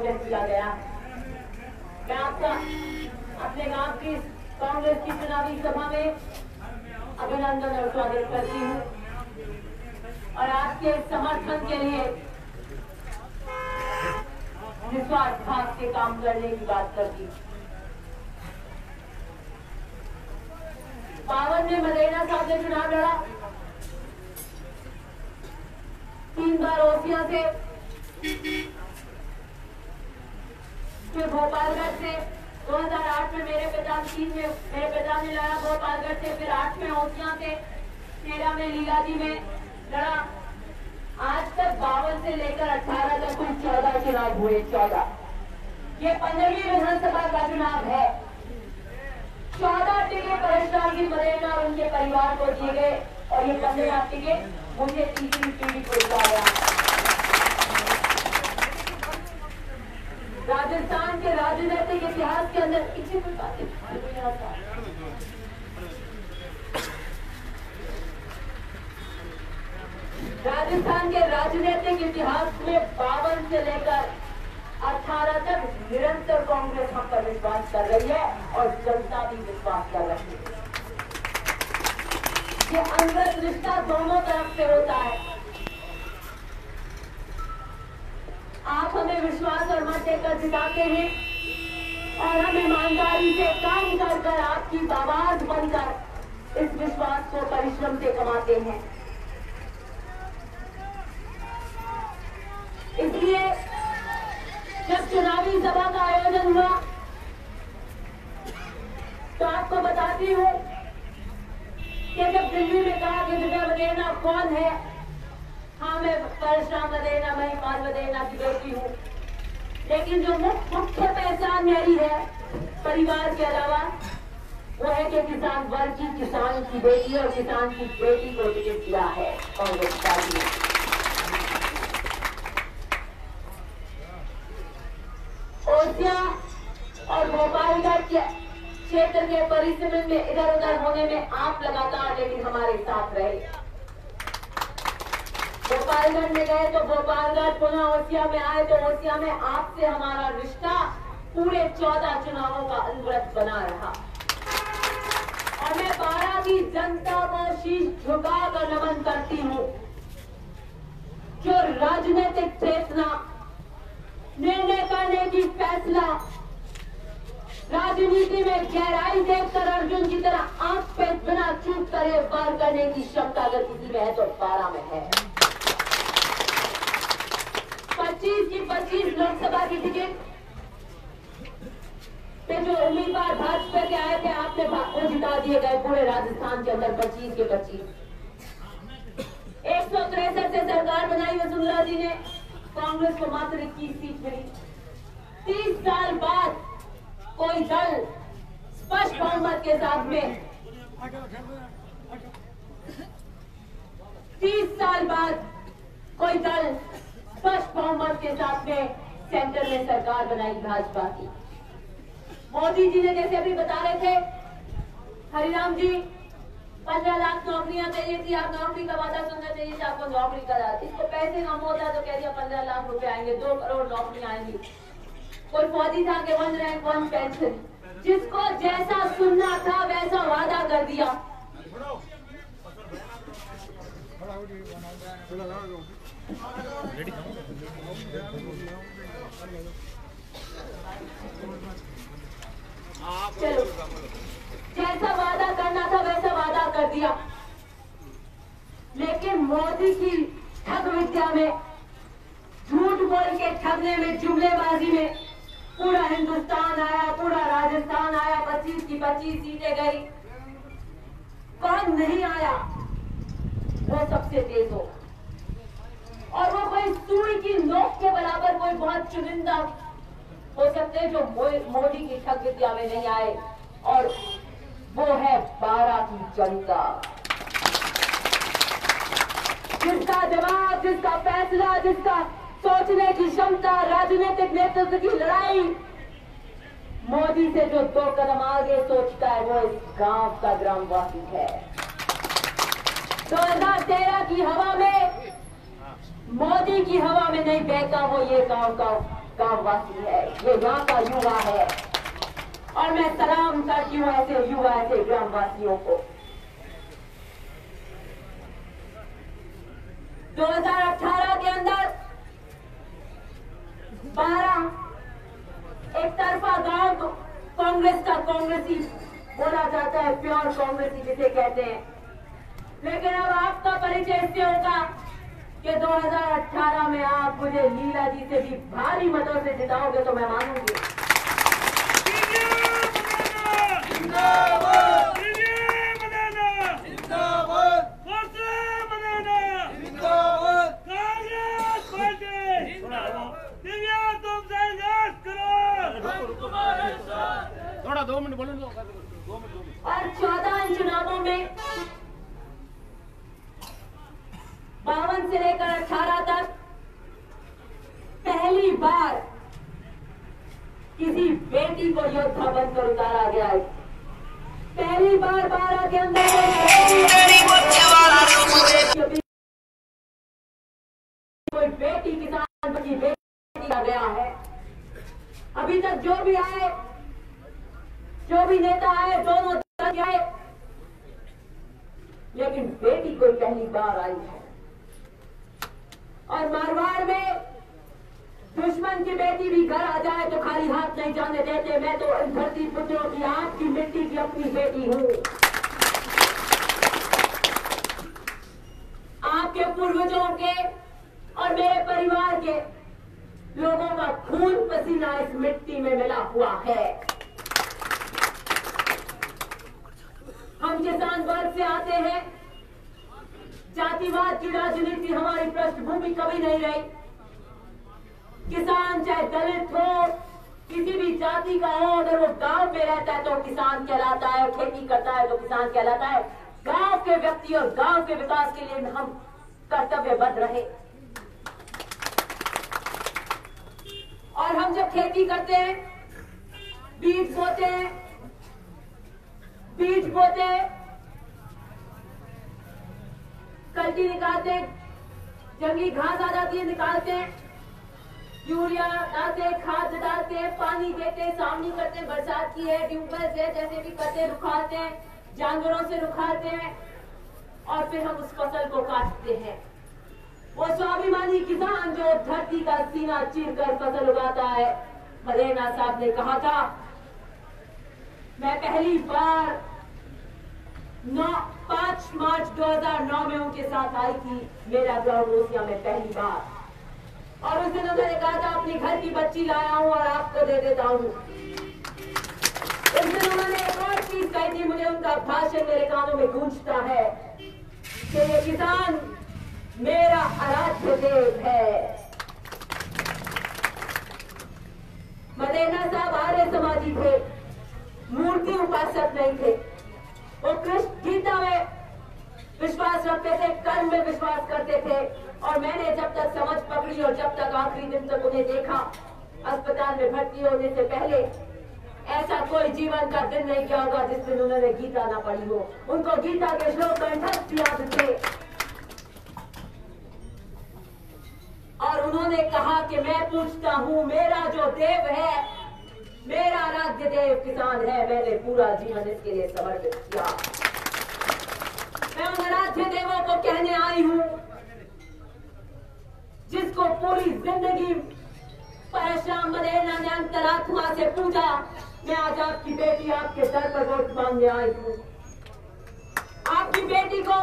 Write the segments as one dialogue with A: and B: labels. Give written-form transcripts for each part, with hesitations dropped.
A: आयोजन किया गया। मैं आपका अपने गांव की कांग्रेस की चुनावी सभा में अभिनंदन और स्वागत करती हूं और आपके समर्थन के लिए निस्वार्थ भाव से काम करने की बात करती हूं। 52 में मदेना साहब ने चुनाव लड़ा, 3 बार ओसिया से, फिर भोपालगढ़ से, 2008 में मेरे पिता ने लड़ा भोपालगढ़ से, फिर 8 में ओसिया से, 13 में लीलाजी में लड़ा। आज तक 52 से लेकर 18 तक कुल 14 चुनाव हुए। 14 ये 15वीं विधानसभा का चुनाव है। 14 टिकट परशुराम की मदेना और उनके परिवार को दिए गए और ये 15 टिकट मुझे तीसरी पीढ़ी को दिया गया। राजस्थान के राजनीतिक इतिहास के अंदर राजस्थान के राजनीतिक इतिहास में 52 से लेकर 18 तक निरंतर कांग्रेस हम पर विश्वास कर रही है और जनता भी विश्वास कर रही है। ये अंगत रिश्ता दोनों तरफ से होता है। आप हमें विश्वास और मत देकर जिताते हैं और हम ईमानदारी से काम कर कर आपकी आवाज बनकर इस विश्वास को परिश्रम से कमाते हैं। इसलिए जब चुनावी सभा का आयोजन हुआ तो आपको बताती हूं कि जब दिल्ली में कहा कि दिव्या मदेना कौन है, हाँ मैं परशुराम मदेना, मैं हिमाल मदेना की बेटी हूँ, लेकिन जो मुख्य पहचान मेरी है परिवार के अलावा वो है कि किसान वर्ग की, किसान की बेटी और किसान की बेटी को टिकट दिया है कांग्रेस पार्टी ने। ओसिया और भोपालगढ़ के क्षेत्र के परिसीमन में इधर उधर होने में आप लगातार लेकिन हमारे साथ रहे। भोपालगढ़ में गए तो भोपालगढ़, पुनः ओसिया में आए तो ओसिया में आपसे हमारा रिश्ता पूरे 14 चुनावों का अनवरत बना रहा और मैं 12 की जनता को शीश झुकाकर नमन करती हूँ। जो राजनीतिक चेतना, निर्णय करने की फैसला, राजनीति में गहराई देखकर अर्जुन की तरह आंख पे बिना चूक करे वार करने की क्षमता अगर किसी में है तो 12 में है। 25 की 25 लोकसभा की टिकट पे जो उम्मीदवार भाजपा के आए थे आपने वो जिता दिए गए पूरे राजस्थान के अंदर 25 के 25। 163 से सरकार बनाई वसुंधरा जी ने, कांग्रेस को मात्र 21 सीट मिली। 30 साल बाद कोई दल स्पष्ट बहुमत के साथ में 30 साल बाद कोई दल स्पष्ट बहुमत के साथ में सेंटर में सरकार बनाई भाजपा की। मोदी जी ने जैसे अभी बता रहे थे हरिराम जी, 15 लाख नौकरियां चाहिए थी, आप नौकरी का वादा सुनना चाहिए था, आपको नौकरी करा। इसको पैसे कम होता तो कह दिया 15 लाख रुपए आएंगे, 2 करोड़ नौकरियां आएंगी। कोई फौजी था कि 1 रैंक 1 पेंशन, जिसको जैसा सुनना था वैसा वादा कर दिया। चलो, जैसा वादा करना था वैसा वादा कर दिया, लेकिन मोदी की ठग विद्या में, झूठ बोल के ठगने में, जुमलेबाजी में पूरा हिंदुस्तान आया, पूरा राजस्थान आया, 25 की 25 सीटें गई। कौन नहीं आया वो सबसे तेज हो, और वो कोई सुई की नोक के बराबर कोई बहुत चुनिंदा हो सकते हैं जो मोदी की ठग विद्या में नहीं आए, और वो है 12 की जनता, जिसका जवाब, जिसका फैसला, जिसका सोचने की क्षमता, राजनीतिक नेतृत्व की लड़ाई मोदी से जो 2 कदम आगे सोचता है वो इस गांव का ग्रामवासी है। 2013 की हवा में, मोदी की हवा में नहीं बहका वो ये गांव का गांववासी है, ये यहाँ का युवा है और मैं सलाम करती हूँ ऐसे युवा, ऐसे ग्रामवासियों को। 2018 के अंदर 12 एक तरफा गांव कांग्रेस का कांग्रेसी बोला जाता है, प्योर कांग्रेसी जिसे कहते हैं। लेकिन अब आपका परिचय इससे होगा कि 2018 में आप मुझे लीला जी से भी भारी मतों से जिताओगे तो मैं मानूंगी।
B: थोड़ा 2 मिनट बोलो।
A: और 14 चुनावों में 52 से लेकर 18 तक पहली बार किसी बेटी को योद्धा बनकर उतारा गया है। पहली बार 12 के अंदर कोई बेटी किसान की बेटी आ गया है। अभी तक जो भी आए, जो भी नेता आए, दोनों तरह के आए, लेकिन बेटी कोई पहली बार आई है। और मारवाड़ में दुश्मन की बेटी भी घर आ जाए तो खाली हाथ नहीं जाने देते। मैं तो इस धरती पुत्रों की, आपकी मिट्टी की अपनी बेटी हूं। आपके पूर्वजों के और मेरे परिवार के लोगों का खून पसीना इस मिट्टी में मिला हुआ है। हम किसान वर्ग से आते हैं। जातिवाद की राजनीति हमारी पृष्ठभूमि कभी नहीं रही। किसान चाहे दलित हो, किसी भी जाति का हो, अगर वो गांव में रहता है तो किसान कहलाता है, खेती करता है तो किसान कहलाता है। गांव के व्यक्ति और गांव के विकास के लिए हम कर्तव्यबद्ध रहे। और हम जब खेती करते हैं, बीज बोते हैं, कल्टी निकालते हैं, जंगली घास आ जाती है निकालते हैं, यूरिया डालते हैं, खाद डालते हैं, पानी देते हैं, सावनी करते हैं, बरसात की है, ट्यूबवेल से जैसे भी करते हैं, रुखाते हैं, जानवरों से रुखाते हैं और फिर हम उस फसल को काटते हैं। वो स्वाभिमानी किसान जो धरती का सीना चीर कर फसल उगाता है। मदेना साहब ने कहा था, मैं पहली बार 5 मार्च 2009 में उनके साथ आई थी मेरा गांव रोसिया में पहली बार। और उस दिन उन्होंने कहा था, अपनी घर की बच्ची लाया हूं और आपको दे देता हूं। उस दिन उन्होंने एक और चीज कही थी, मुझे उनका भाषण मेरे कानों में गूंजता है कि ये किसान मेरा आराध्य देव है। मदेना साहब आर्य समाजी थे, मूर्ति उपासक नहीं थे। वो कृष्ण गीता में विश्वास रखते थे, कर्म में विश्वास करते थे। और मैंने जब तक समझ पकड़ी और जब तक आखिरी दिन तक उन्हें देखा, अस्पताल में भर्ती होने से पहले ऐसा कोई जीवन का दिन नहीं किया होगा जिस दिन उन्होंने गीता ना पढ़ी हो। उनको गीता के श्लोक कंठस्थ याद थे और उन्होंने कहा कि मैं पूछता हूं, मेरा जो देव है, मेरा आराध्य देव किसान है। मैंने पूरा जीवन इसके लिए समर्पित किया। मैं उन आराध्य देवों को कहने आई हूं जिसको पूरी जिंदगी परशुराम मदेना ने अंतरात्मा से पूछा। मैं आज आपकी बेटी आपके दर पर वोट मांगने आई हूं। आपकी बेटी को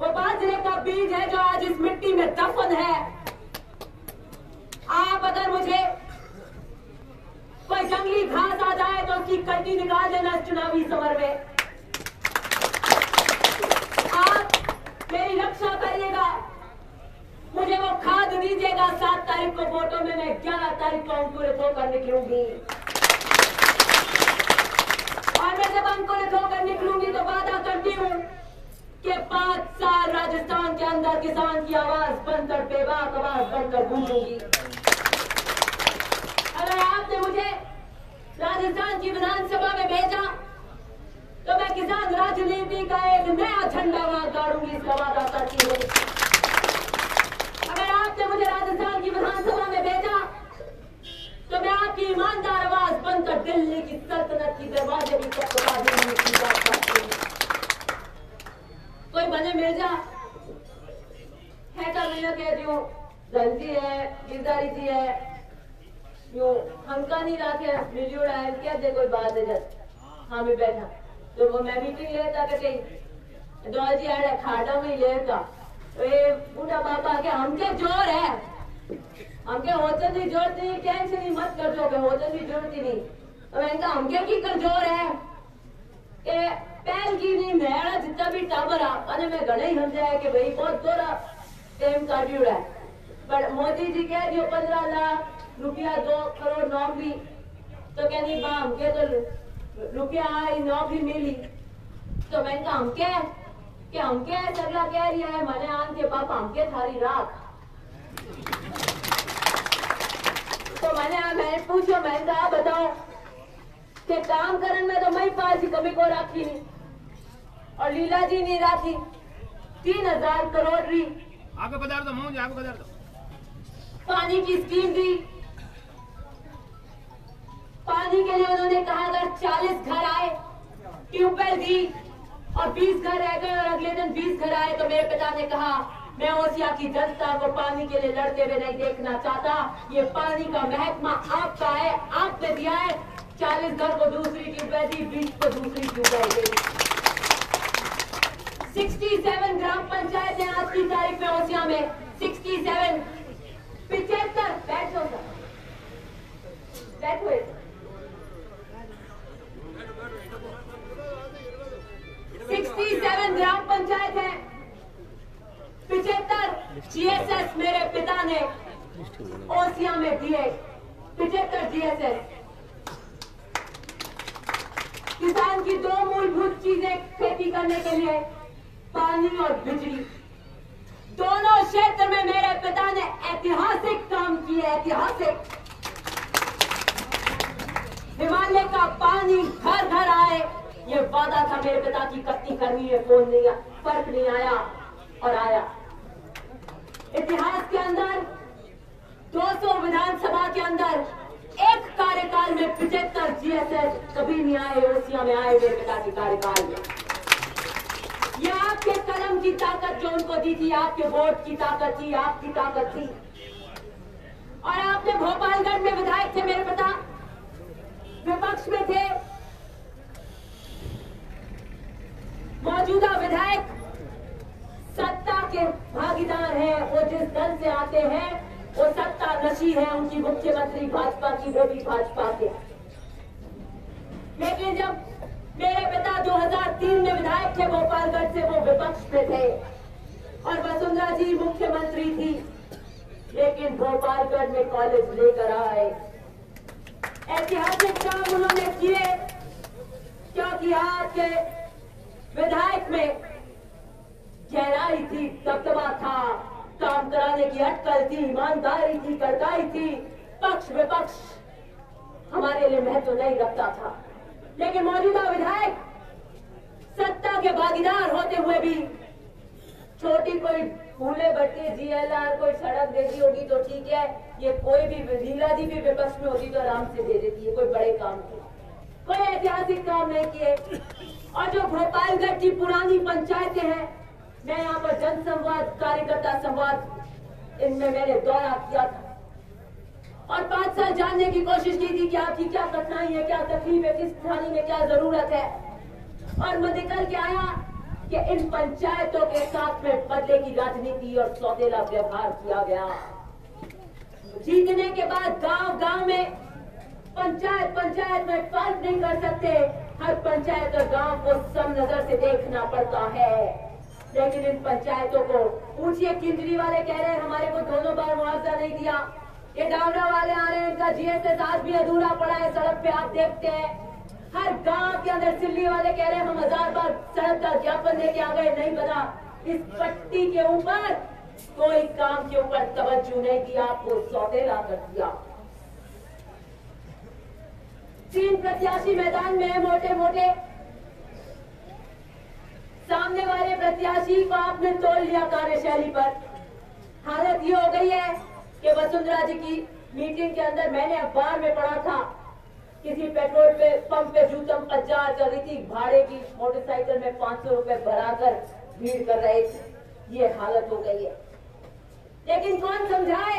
A: वो बाजरे का बीज है जो आज इस मिट्टी में दफन है। आप अगर मुझे कोई जंगली घास आ जाए तो उसकी कल्टी निकाल देना चुनावी समर में। आप मेरी रक्षा करिएगा, मुझे वो खाद दीजिएगा। 7 तारीख को वोटों में मैं 11 तारीख को अंकुरित होकर निकलूंगी। और मैं जब अंकुरित होकर निकलूंगी तो वादा करती हूँ कि 5 साल राजस्थान के अंदर किसान की आवाज बनकर, बेबाक आवाज बनकर गूंजूंगी। अगर आपने मुझे राजस्थान की विधानसभा में भेजा तो मैं किसान राजनीति का एक नया झंडा वहां गाड़ूंगी, इसका वादा करती हूँ। अगर आपने मुझे राजस्थान की विधानसभा में भेजा तक भी नहीं की जा सकती। कोई बने मिर्जा है तो मैं कह रही हूँ रंजी है गिरदारी जी है यूं हमका नहीं रखे मिलियोड़ा है क्या दे कोई बात है जब हाँ मैं बैठा तो वो मैं मीटिंग लेता के कहीं दो जी आड़े खाटा में लेता तो ये बूढ़ा बाबा के हमके जोर है हमके होते नहीं जोर नहीं टेंशन ही मत कर दो होते नहीं जरूरत ही नहीं तो मैं हमके की कर जोर है के पहल की नहीं मेरा जितना भी टाबर आ मैं घने ही समझाया कि भाई बहुत थोड़ा टाइम काटियो है पर मोदी जी कह दियो 15 लाख रुपया 2 करोड़ नौकरी तो कहनी बा हमके तो रुपया आई नौकरी मिली तो मैं कहा हमके सगला कह रही है मने आन के पापा हमके थारी राख तो मैंने पूछो मैंने कहा बताओ कि काम करने में तो मैं पास कभी को राखी नहीं और लीला जी नहीं राखी 3000 करोड़ री
B: आगे बता दो मुझे आगे बता दो
A: पानी की स्कीम दी पानी के लिए उन्होंने कहा अगर 40 घर आए ट्यूबवेल दी और 20 घर रह गए और अगले दिन 20 घर आए तो मेरे पिता ने कहा मैं ओसिया की जनता को पानी के लिए लड़ते हुए नहीं देखना चाहता ये पानी का महकमा आपका है आपने दिया है 40 घर को दूसरी ट्यूबवेल दी 20 को दूसरी ट्यूबवेल दी 67 ग्राम पंचायत है आज की तारीख में ओसिया में 67 75 बैठो सर बैठो 67 ग्राम पंचायत है 75 जीएसएस मेरे पिता ने ओसिया में दिए 75 जीएसएस किसान की 2 मूलभूत चीजें खेती करने के लिए पानी और बिजली दोनों क्षेत्र में मेरे पिता ने ऐतिहासिक काम किए ऐतिहासिक हिमालय का पानी घर घर आए ये वादा था मेरे पिता की कत्ती करनी है फोन नहीं फर्क नहीं आया और आया इतिहास के अंदर 200 विधानसभा के अंदर एक कार्यकाल में 75 जीएसएस कभी नहीं आए ओसिया में आए मेरे पिता के कार्यकाल में ये आपके कलम की ताकत जो उनको दी थी आपके वोट की ताकत थी आपकी ताकत थी और आपने भोपालगढ़ में विधायक थे मेरे पिता विपक्ष में थे मौजूदा विधायक सत्ता के भागीदार हैं वो जिस दल से आते हैं वो सत्ता नशी है उनकी मुख्यमंत्री भाजपा की वो भी भाजपा के लेकिन जब मेरे पिता 2003 में विधायक थे भोपालगढ़ से वो विपक्ष में थे और वसुंधरा जी मुख्यमंत्री थी लेकिन भोपालगढ़ में कॉलेज लेकर आए ऐतिहासिक काम उन्होंने किए क्योंकि आपके विधायक में गहराई थी दबदबा था काम कराने की अटकल थी ईमानदारी थी कड़काई थी पक्ष विपक्ष हमारे लिए महत्व नहीं रखता था लेकिन मौजूदा विधायक सत्ता के भागीदार होते हुए भी छोटी कोई फूले भट्टी जीएलआर कोई सड़क दे दी होगी तो ठीक है ये कोई भी लीला जी भी विपक्ष में होती तो आराम से दे देती है कोई बड़े काम के कोई ऐतिहासिक काम नहीं किए और जो भोपालगढ़ की पुरानी पंचायतें हैं मैं यहाँ पर जन संवाद कार्यकर्ता संवाद इनमें मैंने दौरा किया था और 5 साल जानने की कोशिश की थी कि आपकी क्या कठिनाई है क्या तकलीफ है किस थाने में क्या जरूरत है और मैं निकल के आया कि इन पंचायतों के साथ में बदले की राजनीति और सौतेला व्यवहार किया गया जीतने के बाद गांव गांव में पंचायत में फर्क नहीं कर सकते हर पंचायत और गांव को सम नजर से देखना पड़ता है लेकिन इन पंचायतों को पूछिए किंजरी वाले कह रहे हैं हमारे को दोनों बार मुआवजा नहीं दिया ये डावरा वाले आ रहे हैं इनका जीएसएस आज भी अधूरा पड़ा है सड़क पे आप देखते हैं हर गांव के अंदर सिल्ली वाले कह रहे हैं हम 1000 बार सड़क का ज्ञापन देके आ गए नहीं बना इस पट्टी के ऊपर कोई काम के ऊपर तवज्जो नहीं दिया आपको सौतेला कर दिया 3 प्रत्याशी मैदान में मोटे मोटे सामने वाले प्रत्याशी को आपने तोड़ लिया कार्यशैली पर हालत ये हो गई है कि वसुंधरा जी की मीटिंग के अंदर मैंने अखबार में पढ़ा था किसी पेट्रोल पे पंप पे जूतम पचास चल रही थी, भाड़े की मोटरसाइकिल में 500 रुपए भराकर भीड़ कर रहे थे। ये हालत हो गई है। लेकिन कौन समझाए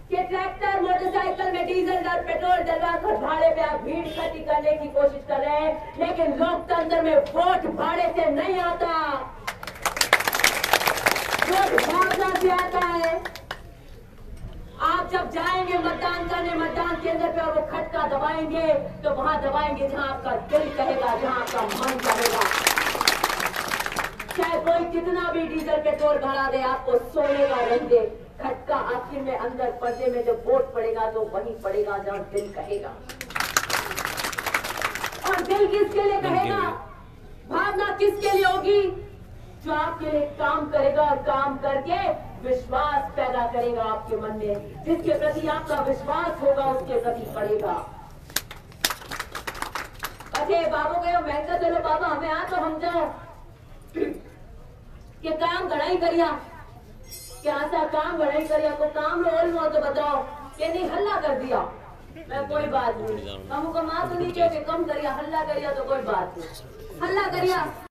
A: कि ट्रैक्टर मोटरसाइकिल में डीजल और पेट्रोल डलवाकर भाड़े पे आप भीड़ इकट्ठी करने की कोशिश कर रहे हैं, लेकिन लोकतंत्र में वोट भाड़े से नहीं आता, वोट भावना से आता है। आप जब जाएंगे मतदान करने मतदान केंद्र पे और वो खटका दबाएंगे तो वहां दबाएंगे जहां आपका दिल कहेगा, जहां आपका मन कहेगा। चाहे कोई कितना भी डीजल पेट्रोल भरा दे, आपको सोने का रंग दे, खटका आखिर में अंदर पर्दे में जब वोट पड़ेगा तो वहीं पड़ेगा जहां दिल कहेगा। और दिल किसके लिए कहेगा, भावना किसके लिए होगी? जो आपके लिए काम करेगा और काम करके विश्वास पैदा करेगा आपके मन में, जिसके प्रति आपका विश्वास होगा उसके प्रति पड़ेगा। अच्छे बाबू कहो महंगा चलो बाबा हमें आ तो हम जाओ कि काम घड़ाई करिया, क्या सा काम घड़ाई करिया को काम लो तो बताओ कि नहीं हल्ला कर दिया। मैं कोई बात नहीं, हमको माँ तो नहीं कहो कि कम करिया, हल्ला करिया तो कोई बात नहीं, हल्ला करिया।